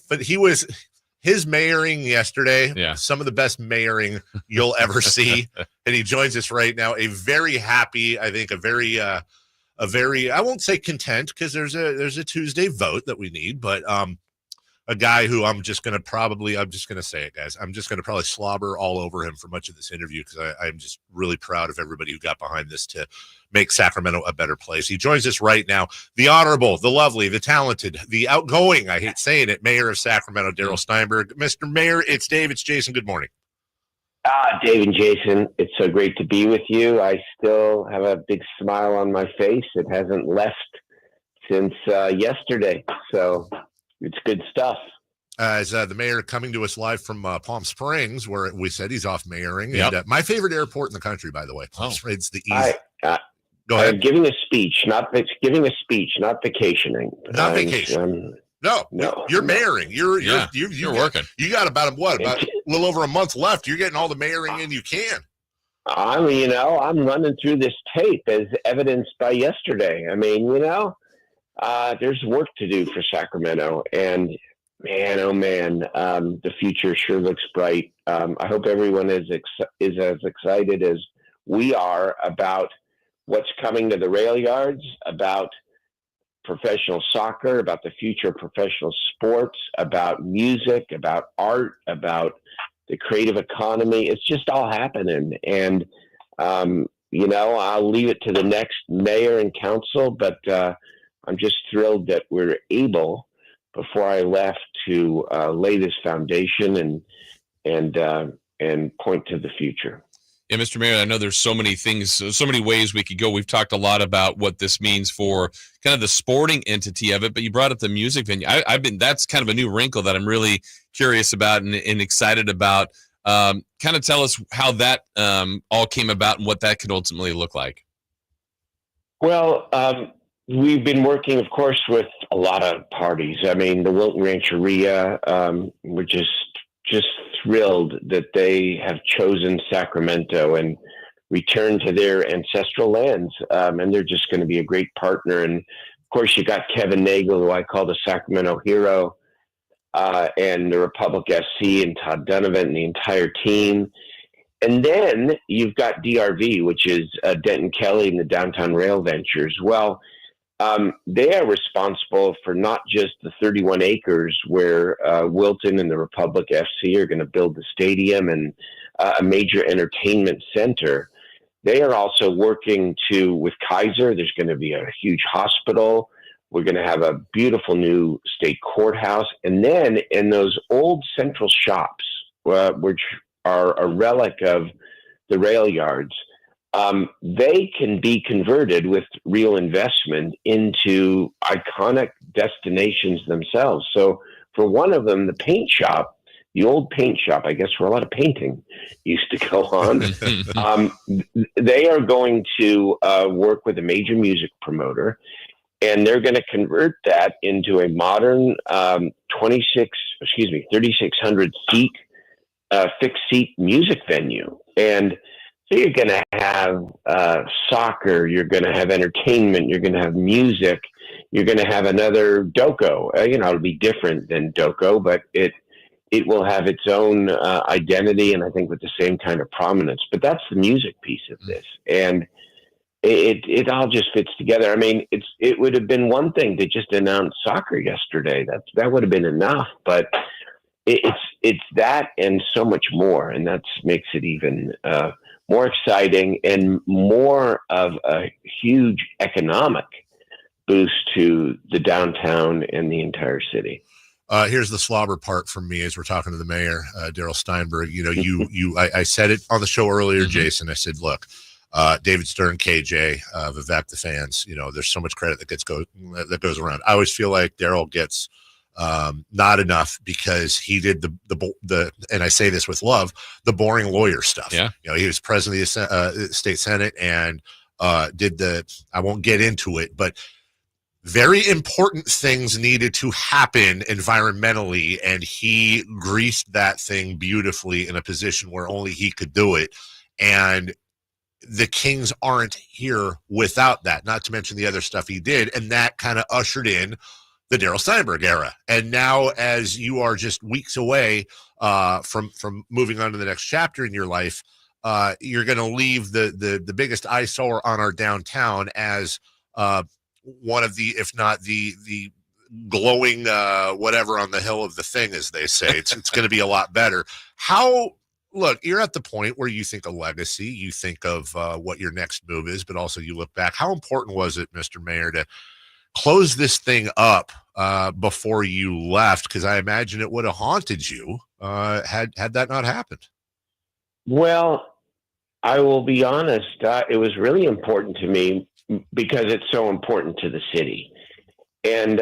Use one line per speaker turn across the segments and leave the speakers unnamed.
but his mayoring yesterday,
Yeah.
some of the best mayoring you'll ever see. And he joins us right now. A very happy, I think, a very, I won't say content, because there's a Tuesday vote that we need, but a guy who I'm just going to say it, guys. I'm just going to probably slobber all over him for much of this interview, because I'm just really proud of everybody who got behind this to make Sacramento a better place. He joins us right now. The honorable, the lovely, the talented, the outgoing, I hate saying it, Mayor of Sacramento, Darrell Steinberg. Mr. Mayor, it's Dave, it's Jason. Good morning.
Dave and Jason, it's so great to be with you. I still have a big smile on my face. It hasn't left since yesterday. So it's good stuff.
As the mayor coming to us live from Palm Springs, where we said he's off mayoring.
Yep.
And my favorite airport in the country, by the way. Palm Springs, the easy. Go ahead.
I'm giving a speech, not vacationing.
Not vacation. No, you're mayoring. You're
working.
You got about a little over a month left. You're getting all the mayoring in you can.
I'm running through this tape as evidenced by yesterday. There's work to do for Sacramento, and man, oh man, the future sure looks bright. I hope everyone is as excited as we are about what's coming to the Railyards, about professional soccer, about the future of professional sports, about music, about art, about the creative economy. It's just all happening. And, I'll leave it to the next mayor and council, but I'm just thrilled that we're able, before I left, to lay this foundation and point to the future.
Yeah, Mr. Mayor, I know there's so many things, so many ways we could go. We've talked a lot about what this means for kind of the sporting entity of it, but you brought up the music venue. That's kind of a new wrinkle that I'm really curious about and excited about. Kind of tell us how that all came about and what that could ultimately look like.
Well, we've been working, of course, with a lot of parties. The Wilton Rancheria, we're just thrilled that they have chosen Sacramento and returned to their ancestral lands. And they're just going to be a great partner. And of course, you got Kevin Nagel, who I call the Sacramento hero, and the Republic FC, and Todd Donovan and the entire team. And then you've got DRV, which is Denton Kelly and the Downtown Rail Ventures. Well, they are responsible for not just the 31 acres where Wilton and the Republic FC are going to build the stadium and a major entertainment center. They are also working with Kaiser. There's going to be a huge hospital. We're going to have a beautiful new state courthouse. And then in those old central shops, which are a relic of the Railyards, they can be converted with real investment into iconic destinations themselves. So for one of them, the paint shop, the old paint shop, I guess, where a lot of painting used to go on, they are going to work with a major music promoter, and they're going to convert that into a modern 3,600 seat fixed seat music venue. And so you're going to have soccer, you're going to have entertainment, you're going to have music, you're going to have another DOCO. It'll be different than DOCO, but it will have its own identity, and I think with the same kind of prominence. But that's the music piece of this, and it all just fits together. It would have been one thing to just announce soccer yesterday. That would have been enough, but it's that and so much more, and that makes it even more exciting and more of a huge economic boost to the downtown and the entire city.
Here's the slobber part from me as we're talking to the mayor, Darrell Steinberg. I said it on the show earlier, Jason. I said, look, David Stern, KJ, Vivek, the fans, there's so much credit that goes around. I always feel like Darrell gets not enough because he did the and I say this with love, the boring lawyer stuff.
Yeah.
He was president of the state Senate and did I won't get into it, but very important things needed to happen environmentally, and he greased that thing beautifully in a position where only he could do it. And the Kings aren't here without that, not to mention the other stuff he did. And that kind of ushered in the Darrell Steinberg era. And now, as you are just weeks away from moving on to the next chapter in your life, you're going to leave the biggest eyesore on our downtown as one of the, if not the glowing whatever on the hill of the thing, as they say. It's going to be a lot better. Look, you're at the point where you think of legacy, you think of what your next move is, but also you look back. How important was it, Mr. Mayor, to close this thing up before you left? Because I imagine it would have haunted you had that not happened.
Well, I will be honest. It was really important to me because it's so important to the city. And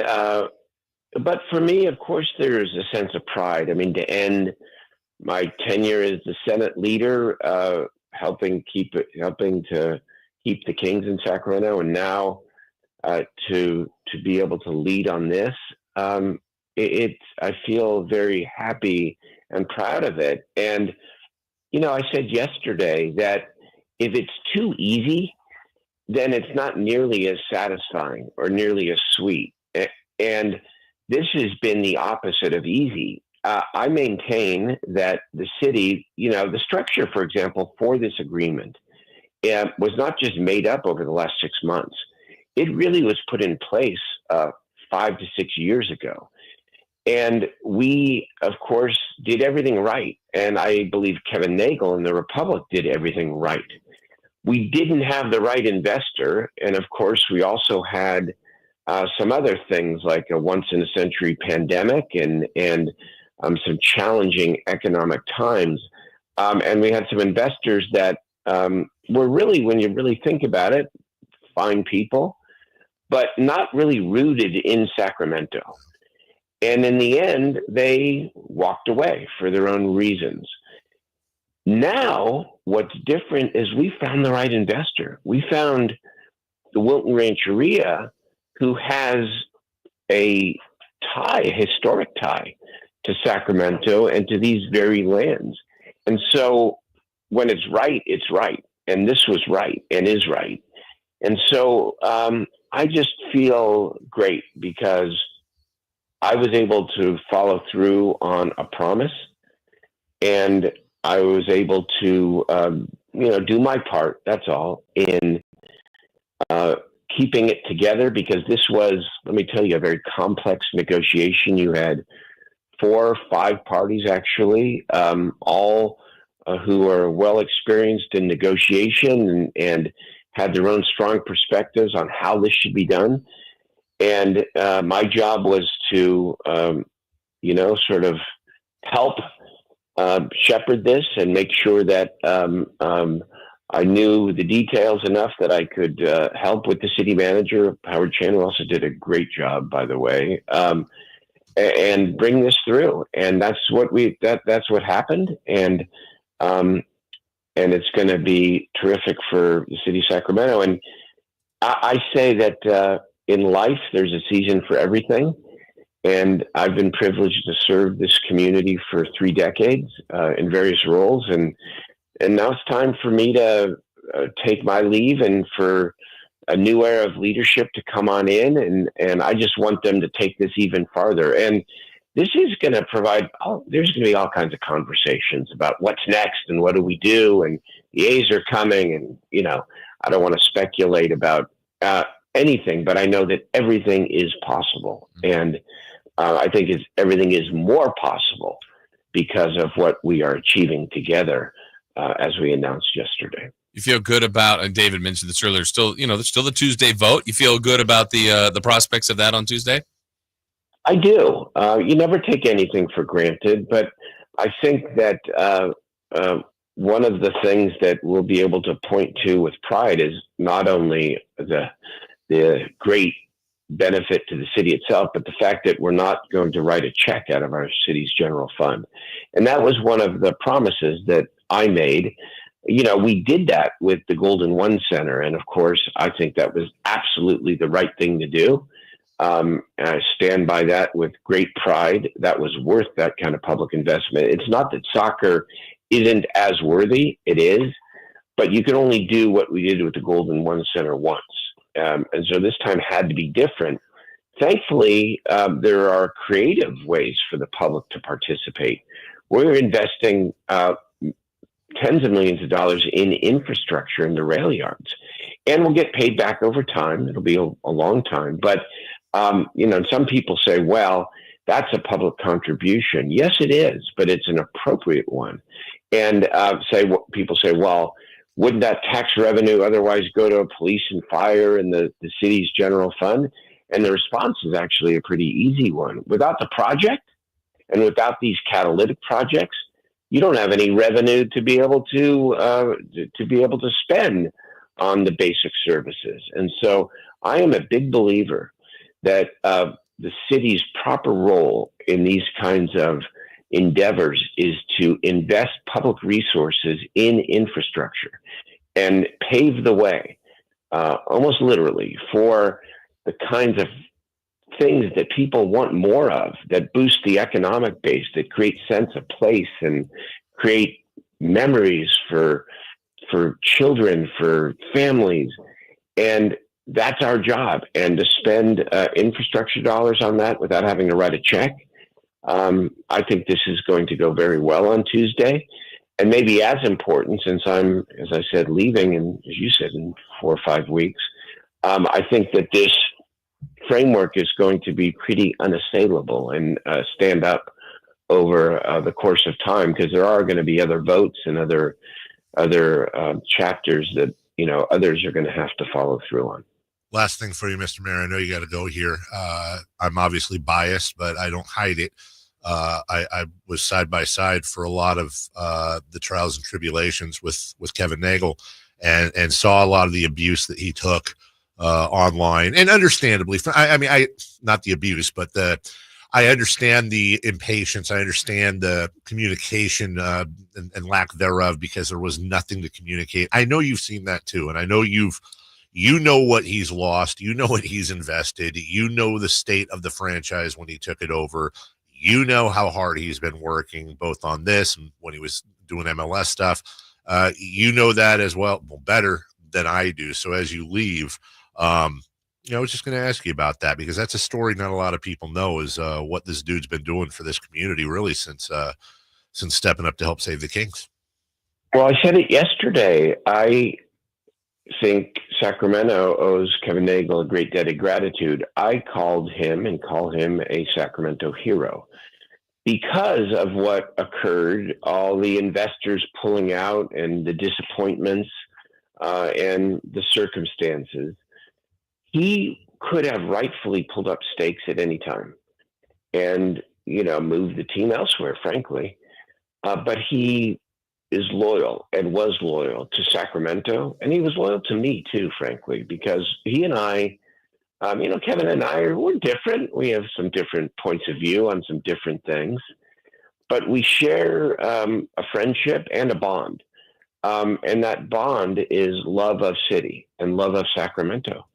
but for me, of course, there's a sense of pride. I mean, to end my tenure as the Senate leader, helping to keep the Kings in Sacramento, and now to be able to lead on this, I feel very happy and proud of it. And I said yesterday that if it's too easy, then it's not nearly as satisfying or nearly as sweet. And this has been the opposite of easy. I maintain that the city, the structure, for example, for this agreement was not just made up over the last 6 months. It really was put in place 5 to 6 years ago. And we, of course, did everything right. And I believe Kevin Nagel and the Republic did everything right. We didn't have the right investor. And of course, we also had some other things like a once-in-a-century pandemic and some challenging economic times. And we had some investors that were really, when you really think about it, fine people, but not really rooted in Sacramento. And in the end, they walked away for their own reasons. Now, what's different is we found the right investor. We found the Wilton Rancheria, who has a historic tie to Sacramento and to these very lands. And so when it's right, it's right. And this was right and is right. And so I just feel great because I was able to follow through on a promise, and I was able to, do my part. That's all in keeping it together, because this was, let me tell you, a very complex negotiation. You had 4 or 5 parties, actually, all who are well experienced in negotiation and had their own strong perspectives on how this should be done. And my job was to, sort of help shepherd this and make sure that I knew the details enough that I could help with the city manager. Howard Chandler also did a great job, by the way, and bring this through. And that's what that's what happened. And it's going to be terrific for the city of Sacramento. And I say that in life, there's a season for everything. And I've been privileged to serve this community for 3 decades in various roles. And now it's time for me to take my leave and for a new era of leadership to come on in. And I just want them to take this even farther. And this is going to provide, there's going to be all kinds of conversations about what's next and what do we do. And the A's are coming. And, I don't want to speculate about anything, but I know that everything is possible. And I think everything is more possible because of what we are achieving together, as we announced yesterday.
You feel good about, and David mentioned this earlier, there's still the Tuesday vote. You feel good about the prospects of that on Tuesday?
I do. You never take anything for granted, but I think that one of the things that we'll be able to point to with pride is not only the great benefit to the city itself, but the fact that we're not going to write a check out of our city's general fund. And that was one of the promises that I made. We did that with the Golden One Center. And of course, I think that was absolutely the right thing to do. And I stand by that with great pride. That was worth that kind of public investment. It's not that soccer isn't as worthy. It is, but you can only do what we did with the Golden One Center once. And so this time had to be different thankfully, there are creative ways for the public to participate. We're investing tens of millions of dollars in infrastructure in the Railyards, and we'll get paid back over time. It'll be a long time, but some people say, well, that's a public contribution. Yes, it is, but it's an appropriate one. And people say, well, wouldn't that tax revenue otherwise go to police and fire and the city's general fund? And the response is actually a pretty easy one. Without the project and without these catalytic projects, you don't have any revenue to be able to spend on the basic services. And so I am a big believer that the city's proper role in these kinds of endeavors is to invest public resources in infrastructure and pave the way, almost literally, for the kinds of things that people want more of, that boost the economic base, that create sense of place and create memories for children, for families. And that's our job. And to spend infrastructure dollars on that without having to write a check, I think this is going to go very well on Tuesday. And maybe as important, since I'm, as I said, leaving, and as you said, in 4 or 5 weeks, I think that this framework is going to be pretty unassailable and stand up over the course of time, because there are going to be other votes and other chapters that others are going to have to follow through on.
Last thing for you, Mr. Mayor. I know you got to go here. I'm obviously biased, but I don't hide it. I was side by side for a lot of the trials and tribulations with Kevin Nagel, and saw a lot of the abuse that he took online, and understandably. I not the abuse, but I understand the impatience. I understand the communication and lack thereof, because there was nothing to communicate. I know you've seen that too, and I know you know what he's lost. You know what he's invested. You know the state of the franchise when he took it over. You know how hard he's been working, both on this and when he was doing MLS stuff. You know that as well better than I do. So as you leave, I was just going to ask you about that, because that's a story not a lot of people know, is what this dude's been doing for this community really since stepping up to help save the Kings.
Well, I said it yesterday. I think Sacramento owes Kevin Nagel a great debt of gratitude. I called him and call him a Sacramento hero because of what occurred, all the investors pulling out and the disappointments and the circumstances. He could have rightfully pulled up stakes at any time and, moved the team elsewhere, frankly. But he is loyal and was loyal to Sacramento. And he was loyal to me too, frankly, because he and I, Kevin and I, we're different. We have some different points of view on some different things, but we share a friendship and a bond. And that bond is love of city and love of Sacramento.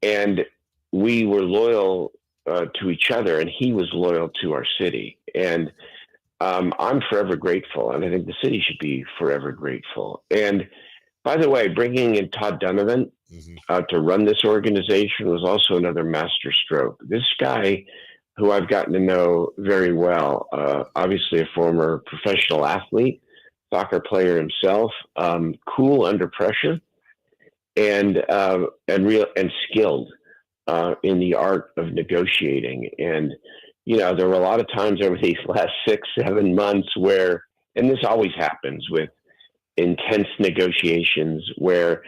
And we were loyal to each other, and he was loyal to our city. And I'm forever grateful, and I think the city should be forever grateful. And by the way, bringing in Todd Donovan to run this organization was also another masterstroke. This guy, who I've gotten to know very well, obviously a former professional athlete, soccer player himself, cool under pressure, and skilled in the art of negotiating. And there were a lot of times over these last 6-7 months where, and this always happens with intense negotiations, where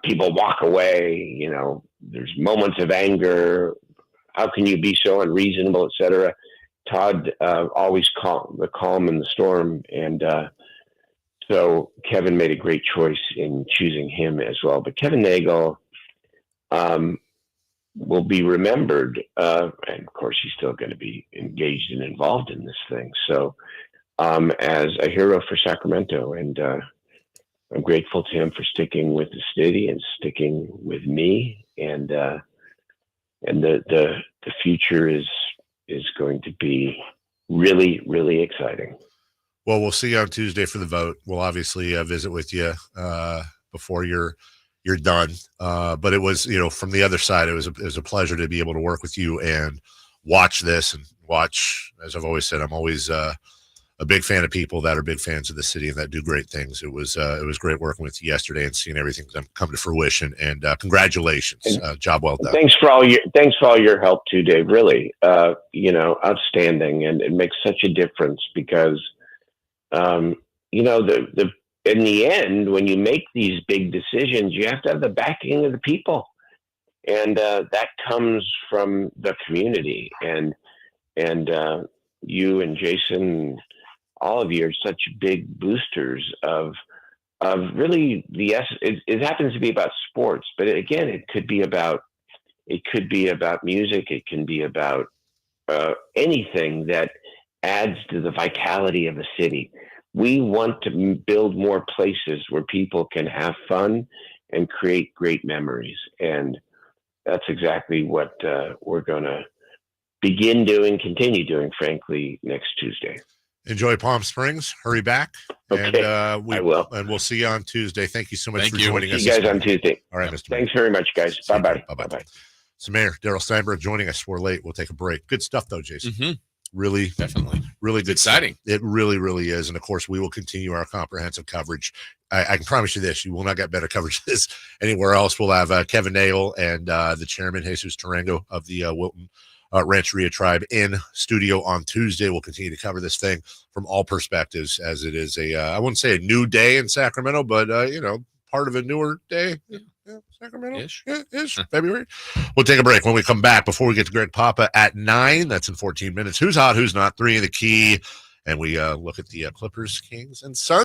people walk away, there's moments of anger. How can you be so unreasonable, et cetera? Todd, always calm, the calm in the storm. And so Kevin made a great choice in choosing him as well. But Kevin Nagel will be remembered, and of course he's still going to be engaged and involved in this thing. So as a hero for Sacramento, and I'm grateful to him for sticking with the city and sticking with me, and the future is going to be really, really exciting.
Well, we'll see you on Tuesday for the vote. We'll obviously visit with you before your you're done. But it was, from the other side, it was a pleasure to be able to work with you and watch this and watch, as I've always said, I'm always a big fan of people that are big fans of the city and that do great things. It was great working with you yesterday and seeing everything come to fruition. And congratulations, job well done.
Thanks for all your help too, Dave. Really, outstanding, and it makes such a difference because, in the end, when you make these big decisions, you have to have the backing of the people, and that comes from the community. And you and Jason, all of you are such big boosters of really it happens to be about sports, but again, it could be about music. It can be about anything that adds to the vitality of a city. We want to build more places where people can have fun and create great memories. And that's exactly what we're going to continue doing, frankly, next Tuesday.
Enjoy Palm Springs. Hurry back.
Okay,
and
I will.
And we'll see you on Tuesday. Thank you so much for joining us.
See you guys on Tuesday.
All right, Mr.
Thanks very much, guys. Bye-bye.
Bye-bye. So Mayor Darrell Steinberg joining us. We're late. We'll take a break. Good stuff, though, Jason.
Mm-hmm.
Really,
definitely,
really good.
Exciting.
Stuff. It really, really is. And of course, we will continue our comprehensive coverage. I can promise you this: you will not get better coverage than this anywhere else. We'll have Kevin Nail and the chairman Jesus Tarango of the Wilton Rancheria tribe in studio on Tuesday. We'll continue to cover this thing from all perspectives, as it is I wouldn't say a new day in Sacramento, but part of a newer day. Yeah, Sacramento ish. February. We'll take a break. When we come back, before we get to Greg Papa at 9, that's in 14 minutes. Who's hot, who's not? 3 in the key, and we look at the Clippers, Kings, and Suns.